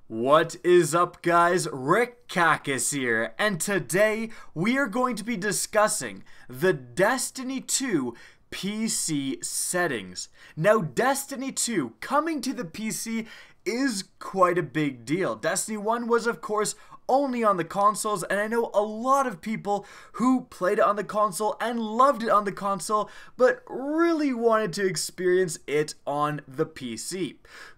What is up, guys? Rick Kakis here, and today we are going to be discussing the Destiny 2 PC settings. Now, Destiny 2 coming to the PC is quite a big deal. Destiny 1 was, of course, only on the consoles, and I know a lot of people who played it on the console and loved it on the console, but really wanted to experience it on the PC.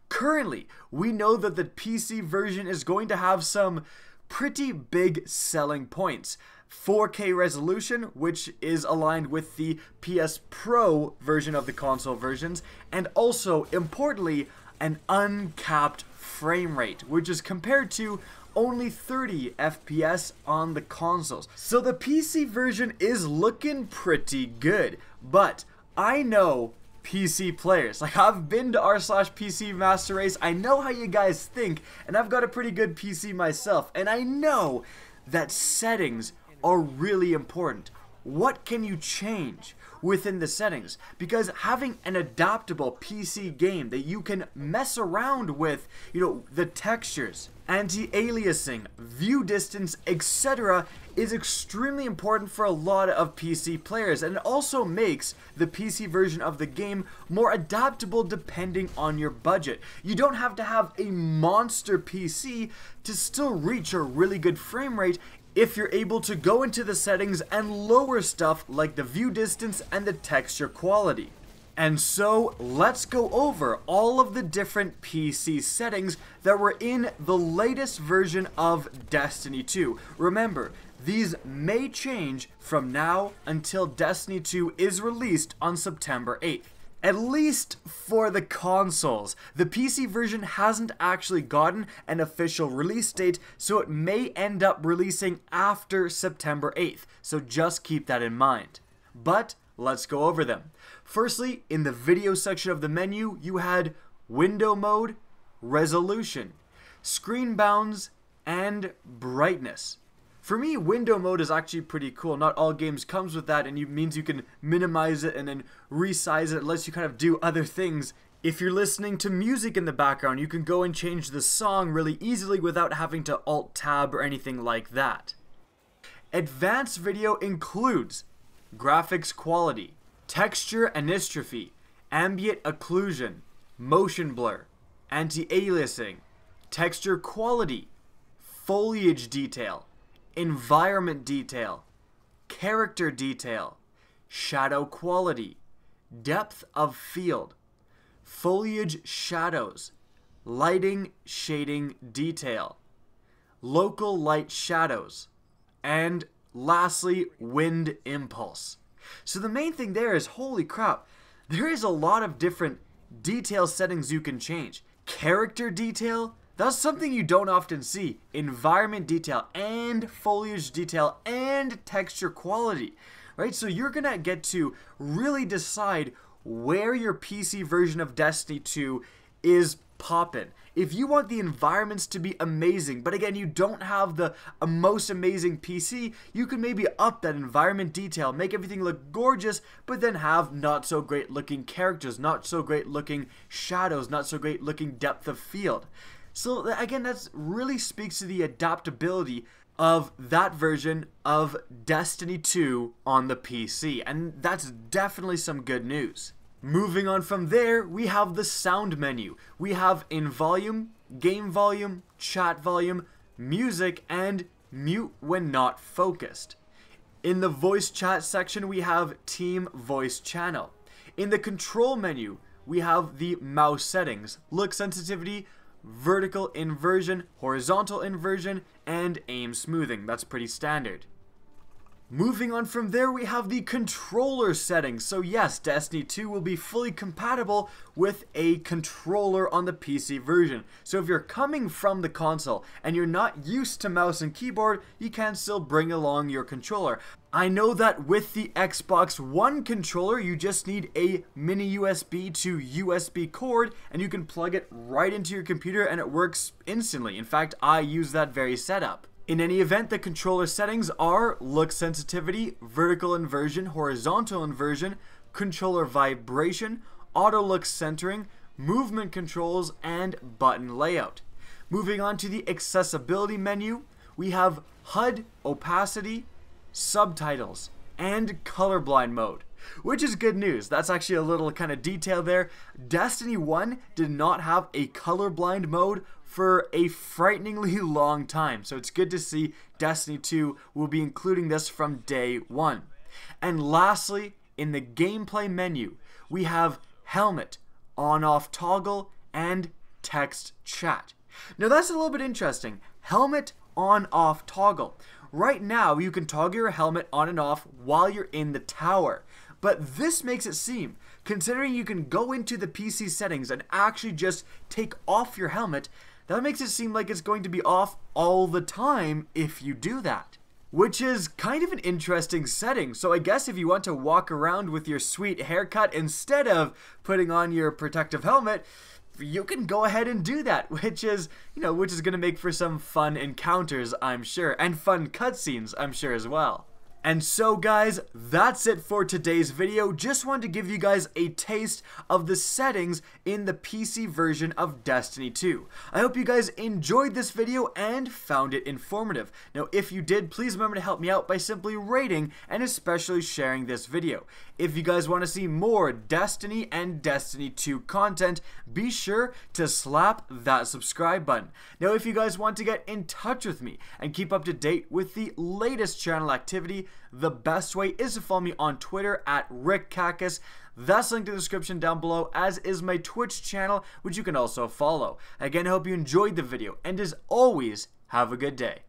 Currently, we know that the PC version is going to have some pretty big selling points. 4K resolution, which is aligned with the PS Pro version of the console versions, and also, importantly, an uncapped frame rate, which is compared to only 30 FPS on the consoles. So the PC version is looking pretty good, but I know PC players. Like, I've been to r/PC Master Race, I know how you guys think, and I've got a pretty good PC myself, and I know that settings are really important. What can you change within the settings? Because having an adaptable PC game that you can mess around with, the textures, anti-aliasing, view distance, etc. is extremely important for a lot of PC players, and it also makes the PC version of the game more adaptable depending on your budget. You don't have to have a monster PC to still reach a really good frame rate if you're able to go into the settings and lower stuff like the view distance and the texture quality. And so, let's go over all of the different PC settings that were in the latest version of Destiny 2. Remember, these may change from now until Destiny 2 is released on September 8th. At least for the consoles. The PC version hasn't actually gotten an official release date, so it may end up releasing after September 8th, so just keep that in mind. But let's go over them. Firstly, in the video section of the menu, you had window mode, resolution, screen bounds, and brightness. For me, window mode is actually pretty cool. Not all games comes with that, and it means you can minimize it and then resize it. It lets you kind of do other things. If you're listening to music in the background, you can go and change the song really easily without having to Alt-Tab or anything like that. Advanced video includes graphics quality, texture anistrophy, ambient occlusion, motion blur, anti-aliasing, texture quality, foliage detail, environment detail, character detail, shadow quality, depth of field, foliage shadows, lighting shading detail, local light shadows, and lastly, wind impulse. So the main thing there is, holy crap, there is a lot of different detail settings you can change. Character detail, that's something you don't often see. Environment detail and foliage detail and texture quality, right? So you're gonna get to really decide where your PC version of Destiny 2 is poppin'. If you want the environments to be amazing, but again, you don't have the most amazing PC, you can maybe up that environment detail, make everything look gorgeous, but then have not so great looking characters, not so great looking shadows, not so great looking depth of field. So again, that really speaks to the adaptability of that version of Destiny 2 on the PC, and that's definitely some good news. Moving on from there, we have the sound menu. We have in volume, game volume, chat volume, music, and mute when not focused. In the voice chat section, we have team voice channel. In the control menu, we have the mouse settings, look sensitivity, vertical inversion, horizontal inversion, and aim smoothing. That's pretty standard. Moving on from there, we have the controller settings. So yes, Destiny 2 will be fully compatible with a controller on the PC version. So if you're coming from the console and you're not used to mouse and keyboard, you can still bring along your controller. I know that with the Xbox One controller, you just need a mini USB to USB cord, and you can plug it right into your computer and it works instantly. In fact, I use that very setup. In any event, the controller settings are look sensitivity, vertical inversion, horizontal inversion, controller vibration, auto look centering, movement controls, and button layout. Moving on to the accessibility menu, we have HUD opacity, subtitles, and colorblind mode, which is good news. That's actually a little kind of detail there. Destiny 1 did not have a colorblind mode for a frighteningly long time, so it's good to see Destiny 2 will be including this from day one. And lastly, in the gameplay menu, we have helmet, on-off toggle, and text chat. Now that's a little bit interesting. Helmet, on-off toggle. Right now, you can toggle your helmet on and off while you're in the tower. But this makes it seem, considering you can go into the PC settings and actually just take off your helmet, that makes it seem like it's going to be off all the time if you do that. Which is kind of an interesting setting. So I guess if you want to walk around with your sweet haircut instead of putting on your protective helmet, you can go ahead and do that, which is going to make for some fun encounters, I'm sure, and fun cutscenes, I'm sure as well. And so guys, that's it for today's video. Just wanted to give you guys a taste of the settings in the PC version of Destiny 2. I hope you guys enjoyed this video and found it informative. Now if you did, please remember to help me out by simply rating and especially sharing this video. If you guys want to see more Destiny and Destiny 2 content, be sure to slap that subscribe button. Now if you guys want to get in touch with me and keep up to date with the latest channel activity, the best way is to follow me on Twitter at RickCacus. That's linked in the description down below, as is my Twitch channel, which you can also follow. Again, I hope you enjoyed the video, and as always, have a good day.